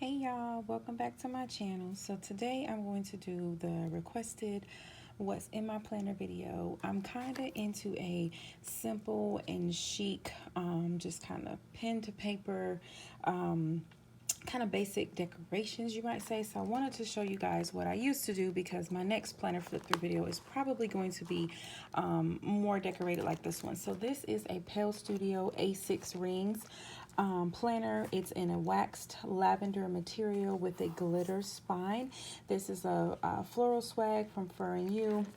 Hey y'all, welcome back to my channel. So today I'm going to do the requested what's in my planner video. I'm kind of into a simple and chic, just kind of pen to paper, kind of basic decorations, you might say. So I wanted to show you guys what I used to do because my next planner flip through video is probably going to be more decorated like this one. So this is a Pale Studio A6 rings planner. It's in a waxed lavender material with a glitter spine. This is a floral swag from Fur and You.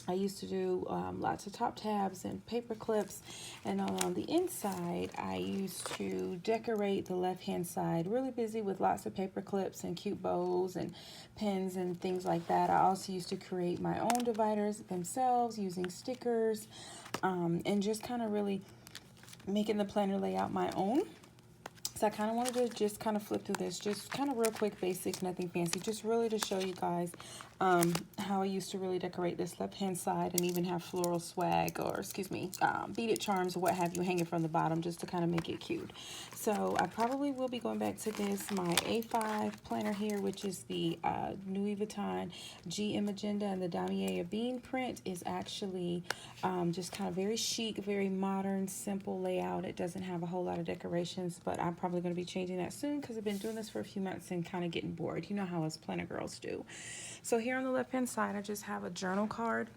I used to do lots of top tabs and paper clips, and on the inside I used to decorate the left hand side, really busy with lots of paper clips and cute bows and pins and things like that. I also used to create my own dividers themselves using stickers, and just kind of really making the planner layout my own. So I kind of wanted to just kind of flip through this, just kind of real quick, basic, nothing fancy, just really to show you guys how I used to really decorate this left-hand side and even have floral swag, or excuse me, beaded charms or what have you hanging from the bottom just to kind of make it cute. So I probably will be going back to this, my A5 planner here, which is the Louis Vuitton GM Agenda, and the Damier Bean print is actually just kind of very chic, very modern, simple layout. It doesn't have a whole lot of decorations, but I'm probably going to be changing that soon because I've been doing this for a few months and kind of getting bored. You know how us planner girls do. So here on the left hand side, I just have a journal card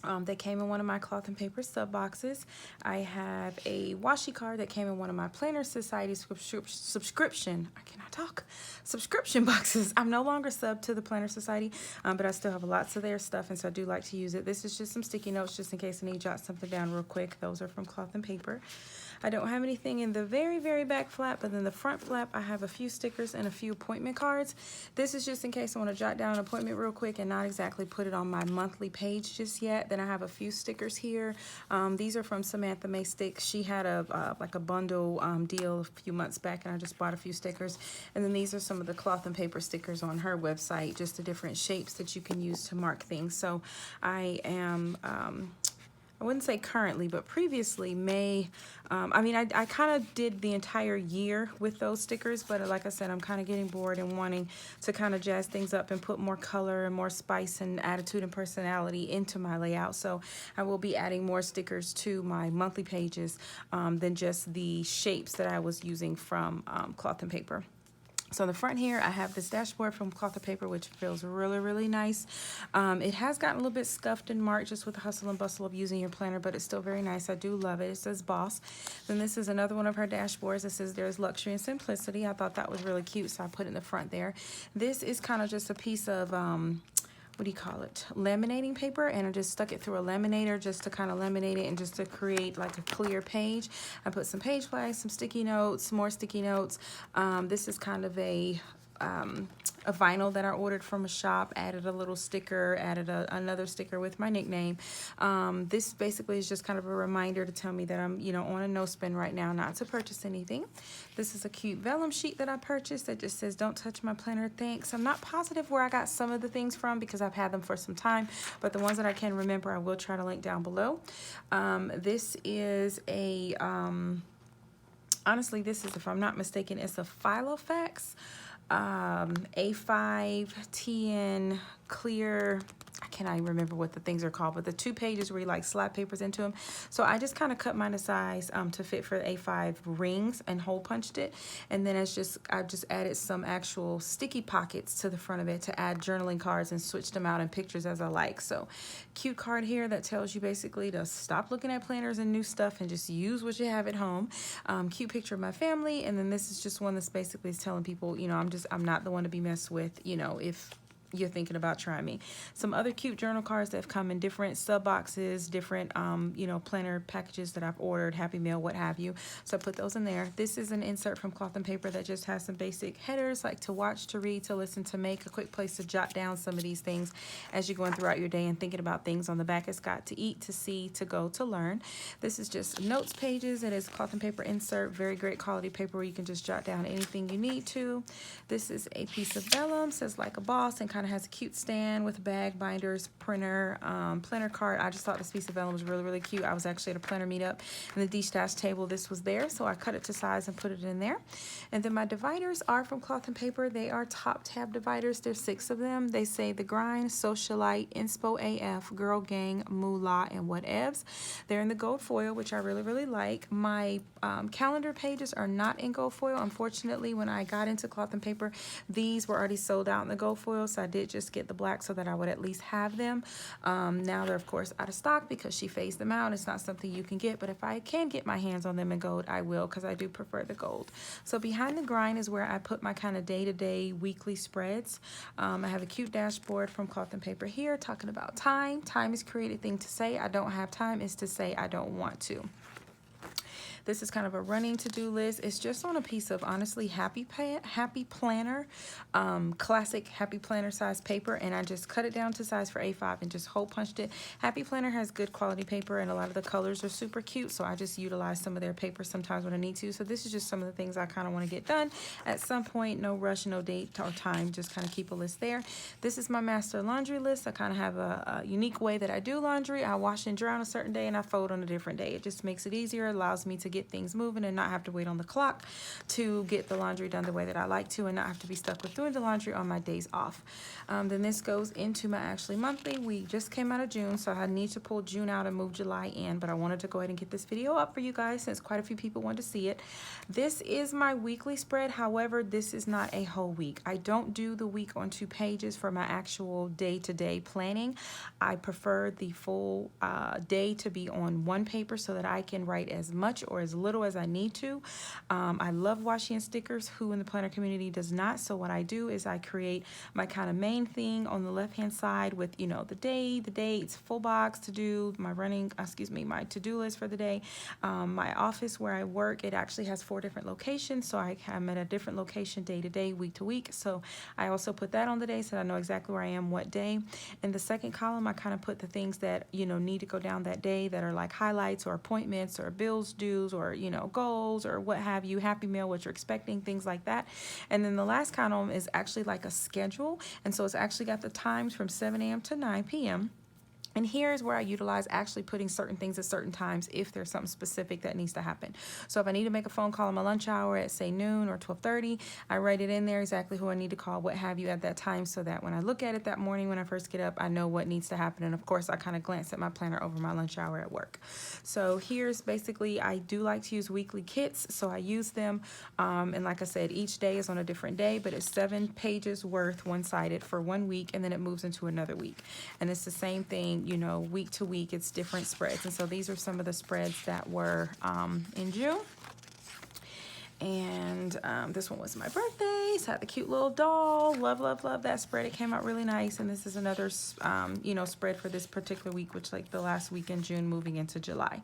that came in one of my cloth and paper sub boxes. I have a washi card that came in one of my Planner Society subscription boxes. I'm no longer sub to the Planner Society, but I still have lots of their stuff, and so I do like to use it. This is just some sticky notes just in case I need to jot something down real quick. Those are from cloth and paper. I don't have anything in the very back flap, but in the front flap I have a few stickers and a few appointment cards. This is just in case I want to jot down an appointment real quick and not exactly put it on my monthly page just yet. Then I have a few stickers here. These are from Samantha May Sticks. She had a like a bundle deal a few months back, and I just bought a few stickers. And then these are some of the cloth and paper stickers on her website, just the different shapes that you can use to mark things. So I am I wouldn't say currently, but previously I kind of did the entire year with those stickers, but like I said, I'm kind of getting bored and wanting to kind of jazz things up and put more color and more spice and attitude and personality into my layout. So I will be adding more stickers to my monthly pages than just the shapes that I was using from cloth and paper. So in the front here, I have this dashboard from cloth and paper, which feels really nice. It has gotten a little bit scuffed and marked just with the hustle and bustle of using your planner, but it's still very nice. I do love it. It says Boss. Then this is another one of her dashboards that says there's luxury and simplicity. I thought that was really cute, so I put it in the front there. This is kind of just a piece of what do you call it, laminating paper, and I just stuck it through a laminator just to kind of laminate it and just to create like a clear page. I put some page flags, some sticky notes, more sticky notes. This is kind of a vinyl that I ordered from a shop, added a little sticker, added another sticker with my nickname. This basically is just kind of a reminder to tell me that I'm, on a no spend right now, not to purchase anything. This is a cute vellum sheet that I purchased that just says, "Don't touch my planner, thanks." I'm not positive where I got some of the things from because I've had them for some time, but the ones that I can remember, I will try to link down below. This is a, honestly, this is, if I'm not mistaken, it's a Filofax. A5 TN clear, I cannot even remember what the things are called, but the 2 pages where you like slap papers into them. So I just kind of cut mine to size to fit for A5 rings and hole punched it, and then I've just added some actual sticky pockets to the front of it to add journaling cards and switched them out in pictures as I like. So cute card here that tells you basically to stop looking at planners and new stuff and just use what you have at home. Cute picture of my family, and then this is just one that's basically telling people, I'm not the one to be messed with, if you're thinking about trying me. Some other cute journal cards that have come in different sub boxes, different planner packages that I've ordered, Happy Mail, what have you. So I put those in there. This is an insert from cloth and paper that just has some basic headers like to watch, to read, to listen, to make, a quick place to jot down some of these things as you're going throughout your day and thinking about things. On the back it's got to eat, to see, to go, to learn. This is just notes pages. It is cloth and paper insert, very great quality paper where you can just jot down anything you need to. This is a piece of vellum, says Like a Boss, and kind kind of has a cute stand with bag, binders, printer, planner card. I just thought this piece of vellum was really, really cute. I was actually at a planner meetup, and the D-stash table, this was there, so I cut it to size and put it in there. And then my dividers are from Cloth and Paper. They are top tab dividers. There's 6 of them. They say The Grind, Socialite, Inspo AF, Girl Gang, Moolah, and Whatevs. They're in the gold foil, which I really, really like. My calendar pages are not in gold foil. Unfortunately, when I got into Cloth and Paper, these were already sold out in the gold foil, so I did just get the black so that I would at least have them. Now they're of course out of stock because she phased them out. It's not something you can get, but if I can get my hands on them in gold, I will, because I do prefer the gold. So behind the grind is where I put my kind of day-to-day weekly spreads. I have a cute dashboard from Cloth and Paper here talking about time. Time is created thing to say I don't have time is to say I don't want to. This is kind of a running to-do list. It's just on a piece of, honestly, Happy Planner, classic Happy Planner size paper, and I just cut it down to size for A5 and just hole punched it. Happy Planner has good quality paper, and a lot of the colors are super cute, so I just utilize some of their paper sometimes when I need to. So this is just some of the things I kind of want to get done at some point. No rush, no date or time, just kind of keep a list there. This is my master laundry list. I kind of have a unique way that I do laundry. I wash and dry on a certain day, and I fold on a different day. It just makes it easier, allows me to get things moving and not have to wait on the clock to get the laundry done the way that I like to, and not have to be stuck with doing the laundry on my days off. Then this goes into my actually monthly. We just came out of June, so I need to pull June out and move July in, but I wanted to go ahead and get this video up for you guys since quite a few people wanted to see it. This is my weekly spread. However, this is not a whole week. I don't do the week on 2 pages for my actual day-to-day planning. I prefer the full day to be on 1 paper so that I can write as much or as little as I need to. I love washi and stickers. Who in the planner community does not? So what I do is I create my kind of main thing on the left hand side with, you know, the day, the dates, full box to do, my my to-do list for the day. My office where I work, it actually has 4 different locations, so I'm at a different location day to day, week to week. So I also put that on the day so I know exactly where I am what day. In the second column, I kind of put the things that, you know, need to go down that day that are like highlights or appointments or bills dues or, you know, goals or what have you, happy meal, what you're expecting, things like that. And then the last column is actually like a schedule, and so it's actually got the times from 7 a.m. to 9 p.m. And here's where I utilize actually putting certain things at certain times if there's something specific that needs to happen. So if I need to make a phone call on my lunch hour at, say, noon or 12:30, I write it in there exactly who I need to call, what have you, at that time, so that when I look at it that morning when I first get up, I know what needs to happen. And of course, I kind of glance at my planner over my lunch hour at work. So here's basically, I do like to use weekly kits, so I use them. And like I said, each day is on a different day, but it's 7 pages worth one-sided for 1 week, and then it moves into another week. And it's the same thing, you know, week to week, it's different spreads. And so these are some of the spreads that were in June. And this one was my birthday, so I had the cute little doll. Love, love, love that spread. It came out really nice. And this is another, you know, spread for this particular week, which like the last week in June moving into July.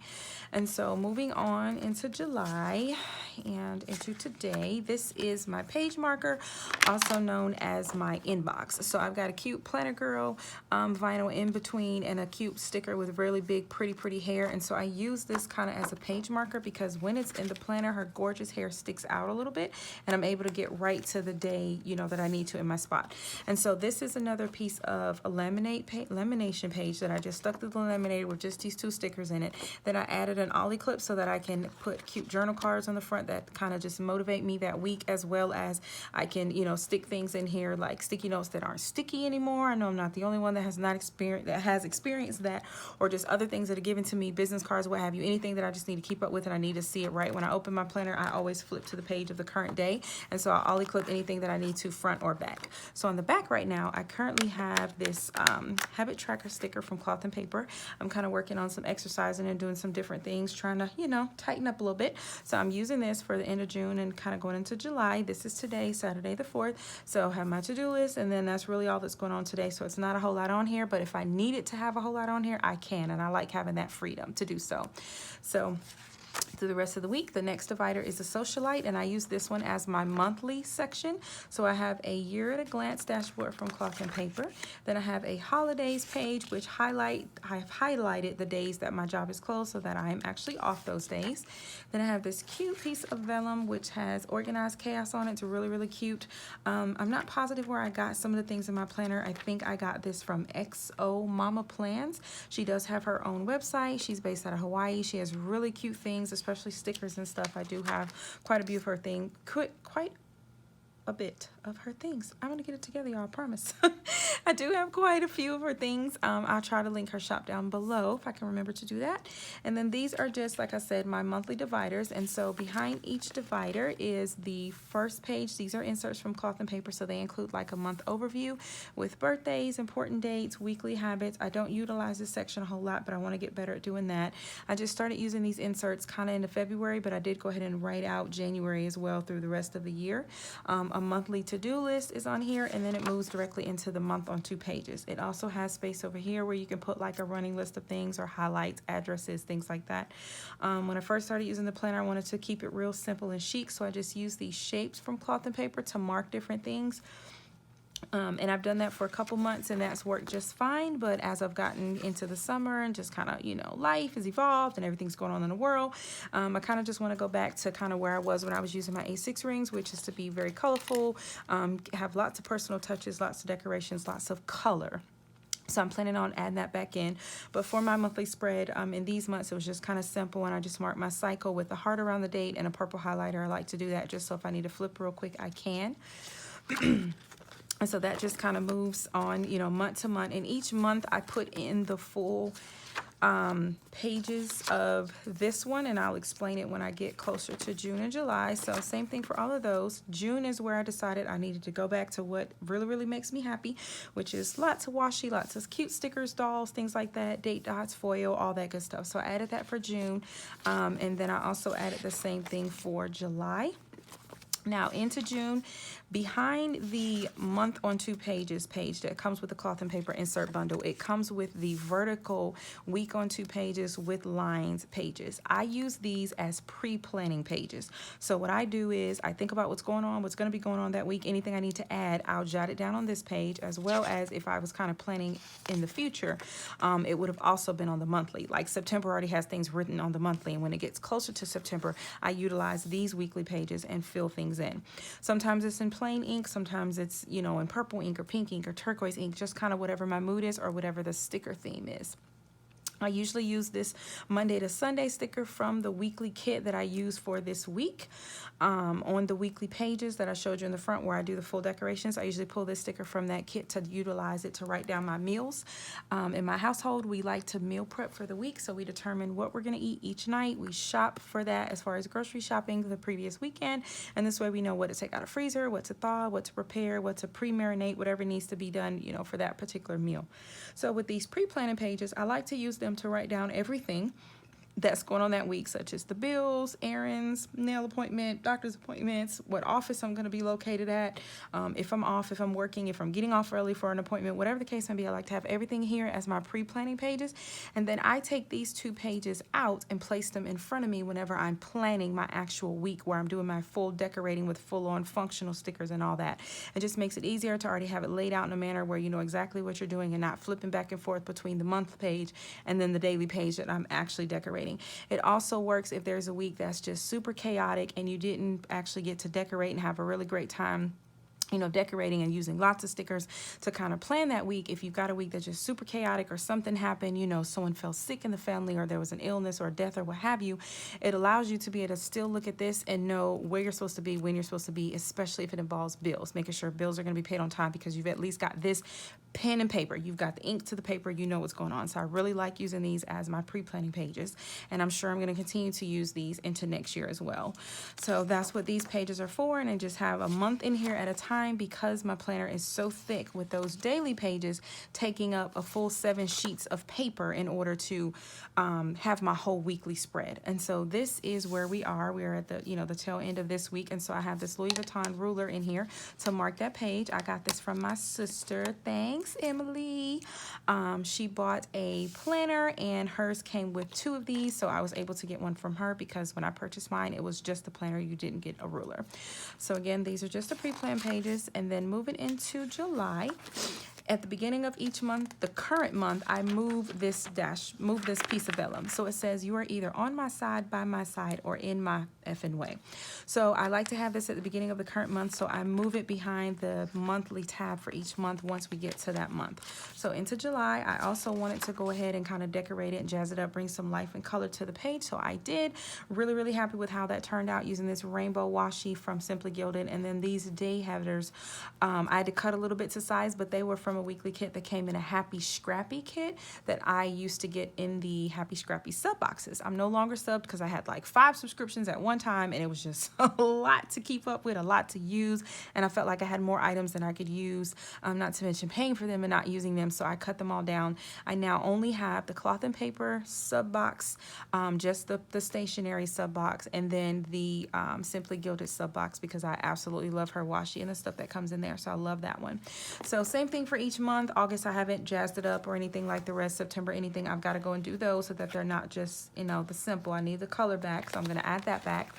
And so moving on into July and into today, this is my page marker, also known as my inbox. So I've got a cute Planner Girl vinyl in between and a cute sticker with really big, pretty hair. And so I use this kind of as a page marker because when it's in the planner, her gorgeous hair sticks out a little bit, and I'm able to get right to the day, you know, that I need to in my spot. And so this is another piece of a lamination page that I just stuck to the laminator with just these 2 stickers in it. Then I added an ollie clip so that I can put cute journal cards on the front that kind of just motivate me that week, as well as I can, you know, stick things in here like sticky notes that aren't sticky anymore. I know I'm not the only one that has experienced that, or just other things that are given to me, business cards, what have you, anything that I just need to keep up with and I need to see it right. When I open my planner, I always flip to the page of the current day, and so I'll ollie clip anything that I need to front or back. So on the back right now, I currently have this habit tracker sticker from Cloth and Paper. I'm kind of working on some exercising and doing some different things, trying to, you know, tighten up a little bit. So I'm using this for the end of June and kind of going into July. This is today, Saturday the 4th. So I have my to-do list, and then that's really all that's going on today. So it's not a whole lot on here, but if I needed to have a whole lot on here, I can, and I like having that freedom to do so. So through the rest of the week. The next divider is a socialite, and I use this one as my monthly section. So I have a year at a glance dashboard from Cloth and Paper. Then I have a holidays page, which I've highlighted the days that my job is closed so that I am actually off those days. Then I have this cute piece of vellum which has organized chaos on it. It's really, really cute. I'm not positive where I got some of the things in my planner. I think I got this from XO Mama Plans. She does have her own website. She's based out of Hawaii. She has really cute things, especially stickers and stuff. I do have quite a few of her things, quite a bit of her things. I'm gonna get it together, y'all, I promise. I do have quite a few of her things. I'll try to link her shop down below if I can remember to do that. And then these are just, like I said, my monthly dividers. And so behind each divider is the first page. These are inserts from Cloth and Paper, so they include like a month overview with birthdays, important dates, weekly habits. I don't utilize this section a whole lot, but I want to get better at doing that. I just started using these inserts kind of into February, but I did go ahead and write out January as well through the rest of the year. A monthly to-do list is on here, and then it moves directly into the month on 2 pages. It also has space over here where you can put like a running list of things or highlights, addresses, things like that. When I first started using the planner, I wanted to keep it real simple and chic, so I just used these shapes from Cloth and Paper to mark different things. And I've done that for a couple months, and that's worked just fine. But as I've gotten into the summer and just kind of, you know, life has evolved and everything's going on in the world, I kind of just want to go back to kind of where I was when I was using my A6 rings, which is to be very colorful, have lots of personal touches, lots of decorations, lots of color. So I'm planning on adding that back in. But for my monthly spread, in these months, it was just kind of simple, and I just marked my cycle with a heart around the date and a purple highlighter. I like to do that just so if I need to flip real quick, I can. And so that just kind of moves on, you know, month to month. And each month I put in the full pages of this one, and I'll explain it when I get closer to June and July. So same thing for all of those. June is where I decided I needed to go back to what really, really makes me happy, which is lots of washi, lots of cute stickers, dolls, things like that, date dots, foil, all that good stuff. So I added that for June, and then I also added the same thing for July. Now into June, behind the month on 2 pages page that comes with the Cloth and Paper insert bundle, it comes with the vertical week on 2 pages with lines pages. I use these as pre-planning pages. So what I do is I think about what's going on, what's going to be going on that week, anything I need to add, I'll jot it down on this page, as well as if I was kind of planning in the future, it would have also been on the monthly. Like September already has things written on the monthly, and when it gets closer to September, I utilize these weekly pages and fill things in. Sometimes it's in plain ink, sometimes it's, you know, in purple ink or pink ink or turquoise ink, just kind of whatever my mood is or whatever the sticker theme is. I usually use this Monday to Sunday sticker from the weekly kit that I use for this week. On the weekly pages that I showed you in the front where I do the full decorations, I usually pull this sticker from that kit to utilize it to write down my meals. In my household, we like to meal prep for the week, so we determine what we're going to eat each night. We shop for that as far as grocery shopping the previous weekend, and this way we know what to take out of freezer, what to thaw, what to prepare, what to pre-marinate, whatever needs to be done, you know, for that particular meal. So with these pre-planning pages, I like to use them to write down everything that's going on that week, such as the bills, errands, nail appointment, doctor's appointments, what office I'm going to be located at, if I'm off, if I'm working, if I'm getting off early for an appointment, whatever the case may be. I like to have everything here as my pre-planning pages, and then I take these 2 pages out and place them in front of me whenever I'm planning my actual week, where I'm doing my full decorating with full-on functional stickers and all that. It just makes it easier to already have it laid out in a manner where you know exactly what you're doing and not flipping back and forth between the month page and then the daily page that I'm actually decorating. It also works if there's a week that's just super chaotic and you didn't actually get to decorate and have a really great time, you know, decorating and using lots of stickers to kind of plan that week. If you've got a week that's just super chaotic or something happened, you know, someone fell sick in the family or there was an illness or a death or what have you, it allows you to be able to still look at this and know where you're supposed to be, when you're supposed to be, especially if it involves bills, making sure bills are going to be paid on time because you've at least got this pen and paper. You've got the ink to the paper. You know what's going on. So I really like using these as my pre-planning pages, and I'm sure I'm going to continue to use these into next year as well. So that's what these pages are for, and I just have a month in here at a time. time, because my planner is so thick with those daily pages taking up a full 7 sheets of paper in order to have my whole weekly spread. And so this is where we are. We are at the, you know, the tail end of this week. And so I have this Louis Vuitton ruler in here to mark that page. I got this from my sister. Thanks, Emily. She bought a planner and hers came with 2 of these. So I was able to get one from her because when I purchased mine, it was just the planner. You didn't get a ruler. So again, these are just the pre-planned pages. And then moving into July, at the beginning of each month, the current month, I move this piece of vellum. So it says you are either on my side, by my side, or in my effing way. So I like to have this at the beginning of the current month, so I move it behind the monthly tab for each month once we get to that month. So into July, I also wanted to go ahead and kind of decorate it and jazz it up, bring some life and color to the page. So I did. Really, really happy with how that turned out using this rainbow washi from Simply Gilded. And then these day headers, I had to cut a little bit to size, but they were from a weekly kit that came in a Happy Scrappy kit that I used to get in the Happy Scrappy sub boxes. I'm no longer subbed because I had like 5 subscriptions at one time and it was just a lot to keep up with, a lot to use, and I felt like I had more items than I could use, not to mention paying for them and not using them, so I cut them all down. I now only have the cloth and paper sub box, just the stationery sub box, and then the Simply Gilded sub box because I absolutely love her washi and the stuff that comes in there, so I love that one. So same thing for each month. August I haven't jazzed it up or anything like the rest. September, anything, I've got to go and do those so that they're not just, you know, the simple. I need the color back, so I'm going to add that back.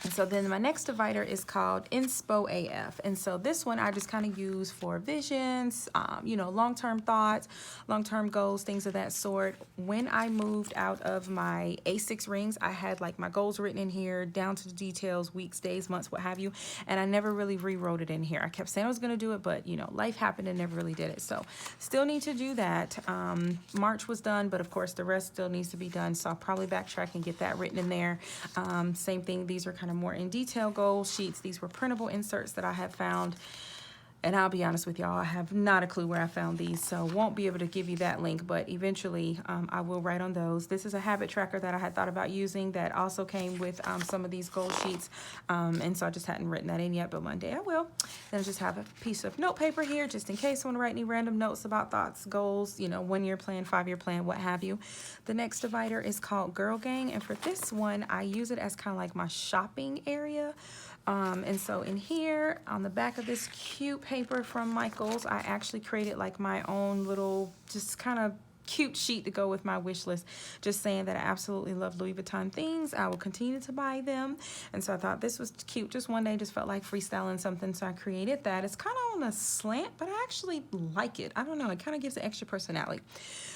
And so then my next divider is called Inspo AF. And so this one I just kind of use for visions, you know, long-term thoughts, long-term goals, things of that sort. When I moved out of my A6 rings, I had like my goals written in here down to the details, weeks, days, months, what have you. And I never really rewrote it in here. I kept saying I was going to do it, but you know, life happened and never really did it. So still need to do that. March was done, but of course the rest still needs to be done. So I'll probably backtrack and get that written in there. Same thing. These are kind of more in detail goal sheets. These were printable inserts that I have found, and I'll be honest with y'all, I have not a clue where I found these, so won't be able to give you that link, but eventually I will write on those. This is a habit tracker that I had thought about using that also came with some of these goal sheets, and so I just hadn't written that in yet, but one day I will. Then I just have a piece of note paper here just in case I want to write any random notes about thoughts, goals, you know, 1-year plan, 5-year plan, what have you. The next divider is called Girl Gang, and for this one I use it as kind of like my shopping area. And so in here on the back of this cute paper from Michaels, I actually created like my own little just kind of cute sheet to go with my wish list, just saying that I absolutely love Louis Vuitton things. I will continue to buy them, and so I thought this was cute. Just one day just felt like freestyling something, so I created that. It's kind of on a slant, but I actually like it. I don't know, it kind of gives it extra personality.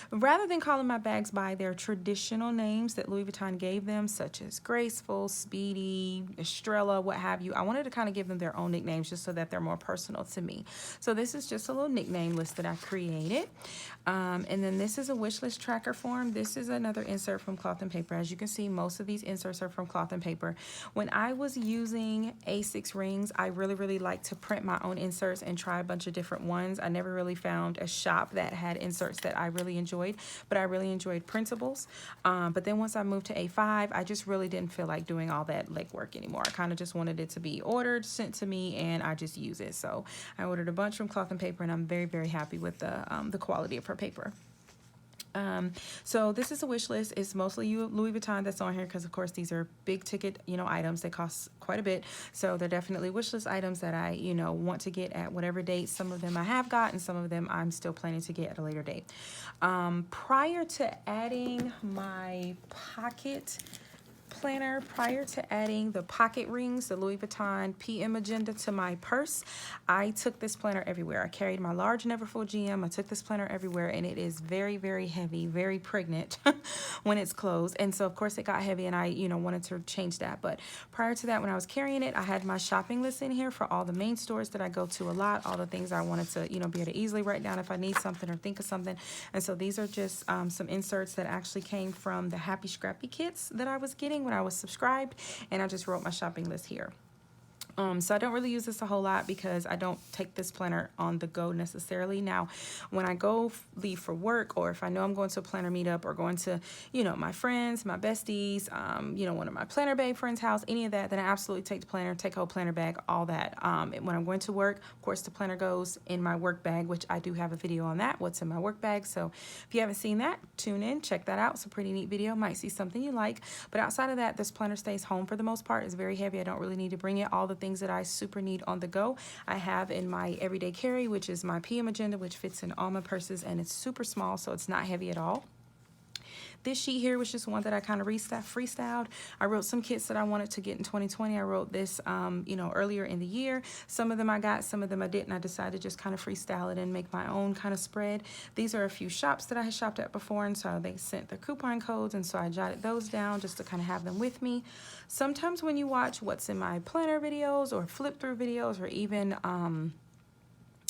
Rather than calling my bags by their traditional names that Louis Vuitton gave them, such as Graceful, Speedy, Estrella, what have you, I wanted to kind of give them their own nicknames just so that they're more personal to me. So this is just a little nickname list that I created. And then this is a wish list tracker form. This is another insert from cloth and paper. As you can see, most of these inserts are from cloth and paper. When I was using A6 rings, I really like to print my own inserts and try a bunch of different ones. I never really found a shop that had inserts that I really enjoyed, but I really enjoyed printables. But then once I moved to A5, I just really didn't feel like doing all that legwork anymore. I kind of just wanted it to be ordered, sent to me, and I just use it. So I ordered a bunch from cloth and paper, and I'm very happy with the quality of her paper. So this is a wish list. It's mostly Louis Vuitton that's on here because of course these are big ticket, you know, items. They cost quite a bit. So they're definitely wish list items that I, you know, want to get at whatever date. Some of them I have got and some of them I'm still planning to get at a later date. Prior to adding my pocket planner, prior to adding the pocket rings, the Louis Vuitton PM Agenda to my purse, I took this planner everywhere. I carried my large Neverfull GM. I took this planner everywhere, and it is very heavy, very pregnant when it's closed. And so of course it got heavy, and I, you know, wanted to change that. But prior to that, when I was carrying it, I had my shopping list in here for all the main stores that I go to a lot, all the things I wanted to, you know, be able to easily write down if I need something or think of something. And so these are just some inserts that actually came from the Happy Scrappy kits that I was getting when I was subscribed, and I just wrote my shopping list here. So I don't really use this a whole lot because I don't take this planner on the go necessarily. Now, when I leave for work, or if I know I'm going to a planner meetup or going to, you know, my friends, my besties, you know, one of my planner babe friends' house, any of that, then I absolutely take the planner, take a whole planner bag, all that. When I'm going to work, of course, the planner goes in my work bag, which I do have a video on that, what's in my work bag. So if you haven't seen that, tune in, check that out. It's a pretty neat video. Might see something you like. But outside of that, this planner stays home for the most part. It's very heavy. I don't really need to bring it. All the things that I super need on the go, I have in my everyday carry, which is my PM agenda, which fits in all my purses, and it's super small, so it's not heavy at all. This sheet here was just one that I kind of freestyled. I wrote some kits that I wanted to get in 2020. I wrote this, you know, earlier in the year. Some of them I got, some of them I didn't. I decided to just kind of freestyle it and make my own kind of spread. These are a few shops that I had shopped at before, and so they sent the coupon codes, and so I jotted those down just to kind of have them with me. Sometimes when you watch what's in my planner videos or flip through videos, or even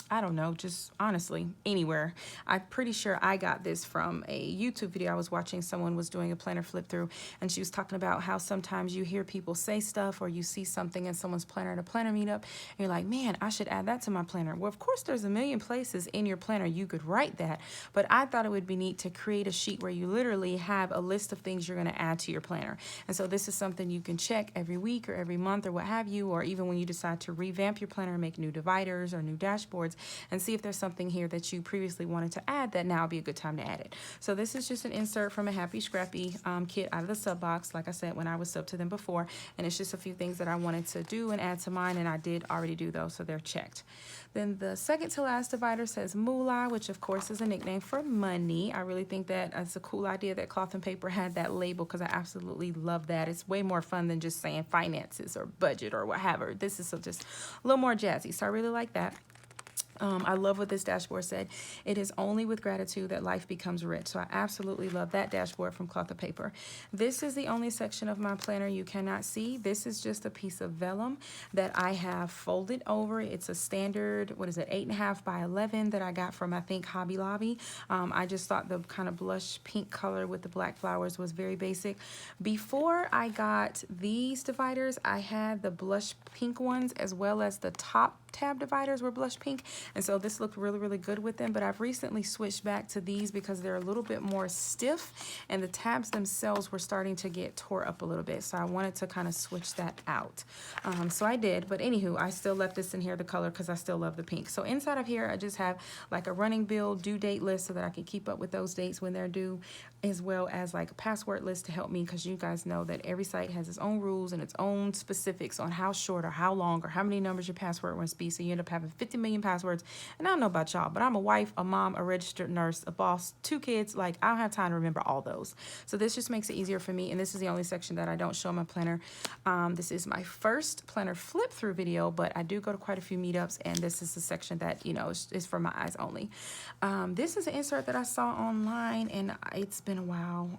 I don't know, just honestly, anywhere. I'm pretty sure I got this from a YouTube video I was watching. Someone was doing a planner flip through, and she was talking about how sometimes you hear people say stuff, or you see something in someone's planner at a planner meetup, and you're like, man, I should add that to my planner. Well, of course, there's a million places in your planner you could write that, but I thought it would be neat to create a sheet where you literally have a list of things you're going to add to your planner. And so this is something you can check every week or every month or what have you, or even when you decide to revamp your planner, make new dividers or new dashboards, and see if there's something here that you previously wanted to add that now would be a good time to add it. So this is just an insert from a Happy Scrappy kit out of the sub box, like I said, when I was sub to them before, and it's just a few things that I wanted to do and add to mine, and I did already do those, so they're checked. Then the second to last divider says moolah, which of course is a nickname for money. I really think that it's a cool idea that Cloth and Paper had that label, because I absolutely love that. It's way more fun than just saying finances or budget or whatever. This is just a little more jazzy, so I really like that. I love what this dashboard said. It is only with gratitude that life becomes rich. So I absolutely love that dashboard from Cloth and Paper. This is the only section of my planner you cannot see. This is just a piece of vellum that I have folded over. It's a standard, what is it, 8.5 by 11 that I got from, I think, Hobby Lobby. I just thought the kind of blush pink color with the black flowers was very basic. Before I got these dividers, I had the blush pink ones, as well as the top tab dividers were blush pink, and so this looked really, really good with them. But I've recently switched back to these because they're a little bit more stiff, and the tabs themselves were starting to get tore up a little bit, so I wanted to kind of switch that out. So I did, but anywho, I still left this in here, the color, because I still love the pink. So inside of here, I just have like a running bill due date list so that I can keep up with those dates when they're due, as well as like a password list to help me, because you guys know that every site has its own rules and its own specifics on how short or how long or how many numbers your password must be, so you end up having 50 million passwords. And I don't know about y'all, but I'm a wife, a mom, a registered nurse, a boss, 2 kids. Like, I don't have time to remember all those. So this just makes it easier for me, and this is the only section that I don't show in my planner. This is my first planner flip through video, but I do go to quite a few meetups, and this is the section that, you know, is for my eyes only. This is an insert that I saw online, and it's been a while.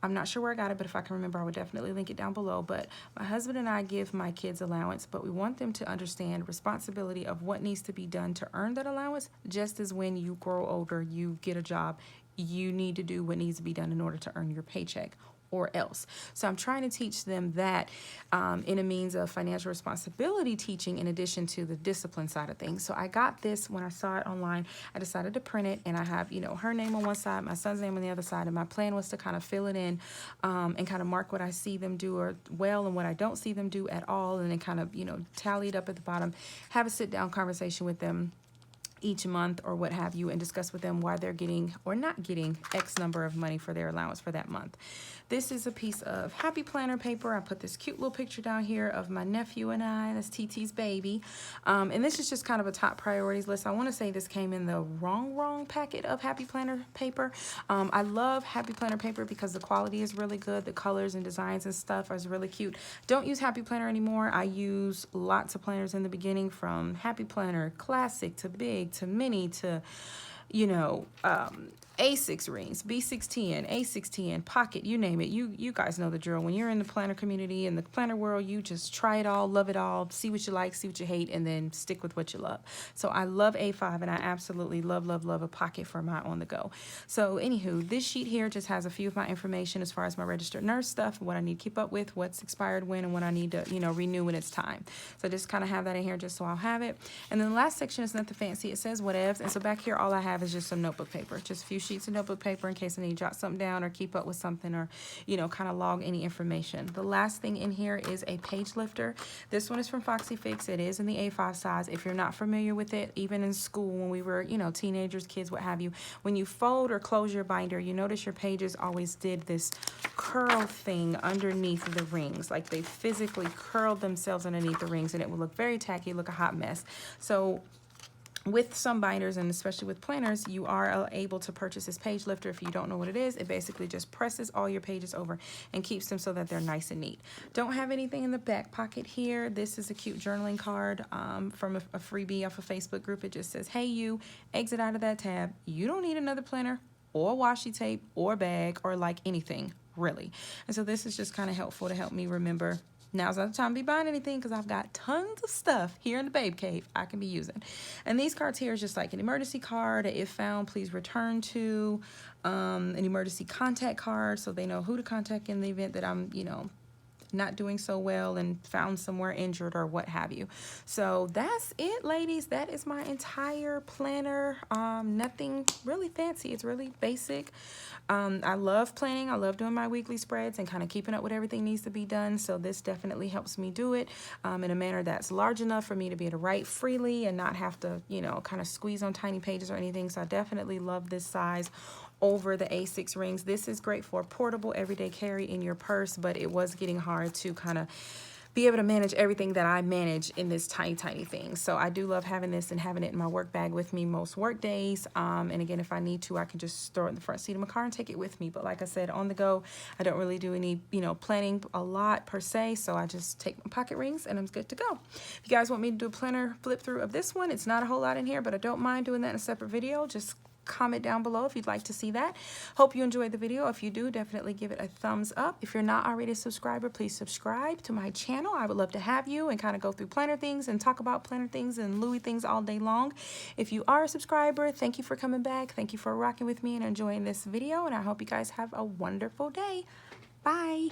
I'm not sure where I got it, but if I can remember, I would definitely link it down below. But my husband and I give my kids allowance, but we want them to understand responsibility of what needs to be done to earn that allowance, just as when you grow older, you get a job, you need to do what needs to be done in order to earn your paycheck, or else. So I'm trying to teach them that in a means of financial responsibility teaching, in addition to the discipline side of things. So I got this when I saw it online. I decided to print it, and I have, you know, her name on one side, my son's name on the other side, and my plan was to kind of fill it in and kind of mark what I see them do or well and what I don't see them do at all, and then kind of, you know, tally it up at the bottom, have a sit-down conversation with them each month or what have you, and discuss with them why they're getting or not getting X number of money for their allowance for that month. This is a piece of Happy Planner paper. I put this cute little picture down here of my nephew and I. That's TT's baby. And this is just kind of a top priorities list. I want to say this came in the wrong packet of Happy Planner paper. I love Happy Planner paper because the quality is really good. The colors and designs and stuff is really cute. Don't use Happy Planner anymore. I use lots of planners in the beginning, from Happy Planner Classic to Big to Mini to, you know, A6 rings, B610, A610, pocket, you name it. You guys know the drill. When you're in the planner community, in the planner world, you just try it all, love it all, see what you like, see what you hate, and then stick with what you love. So I love A5, and I absolutely love, love, love a pocket for my on the go. So anywho, this sheet here just has a few of my information as far as my registered nurse stuff, what I need to keep up with, what's expired when, and what I need to, you know, renew when it's time. So just kind of have that in here just so I'll have it. And then the last section is nothing fancy. It says whatevs. And so back here, all I have is just some notebook paper, just a few sheets of notebook paper in case I need to jot something down or keep up with something or, you know, kind of log any information. The last thing in here is a page lifter. This one is from Foxy Fix. It is in the A5 size. If you're not familiar with it, even in school when we were, you know, teenagers, kids, what have you, when you fold or close your binder, you notice your pages always did this curl thing underneath the rings. Like they physically curled themselves underneath the rings, and it would look very tacky, look a hot mess. So with some binders, and especially with planners, you are able to purchase this page lifter. If you don't know what it is, it basically just presses all your pages over and keeps them so that they're nice and neat. Don't have anything in the back pocket here. This is a cute journaling card from a freebie off a Facebook group. It just says, hey, you, exit out of that tab. You don't need another planner or washi tape or bag or like anything, really. And so this is just kind of helpful to help me remember now's not the time to be buying anything because I've got tons of stuff here in the Babe Cave I can be using. And these cards here is just like an emergency card, if found, please return to, an emergency contact card so they know who to contact in the event that I'm, you know, not doing so well and found somewhere injured or what have you. So that's it, ladies. That is my entire planner. Nothing really fancy. It's really basic. I love planning. I love doing my weekly spreads and kind of keeping up with everything needs to be done. So this definitely helps me do it in a manner that's large enough for me to be able to write freely and not have to, you know, kind of squeeze on tiny pages or anything. So I definitely love this size over the A6 rings. This is great for portable everyday carry in your purse, but it was getting hard to kind of be able to manage everything that I manage in this tiny thing. So I do love having this and having it in my work bag with me most work days. And again, if I need to, I can just store it in the front seat of my car and take it with me. But like I said, on the go, I don't really do any, you know, planning a lot per se. So I just take my pocket rings and I'm good to go. If you guys want me to do a planner flip through of this one, it's not a whole lot in here, but I don't mind doing that in a separate video. Just comment down below if you'd like to see that. Hope you enjoyed the video. If you do, definitely give it a thumbs up. If you're not already a subscriber, please subscribe to my channel. I would love to have you and kind of go through planner things and talk about planner things and Louis things all day long. If you are a subscriber, thank you for coming back. Thank you for rocking with me and enjoying this video, and I hope you guys have a wonderful day. Bye.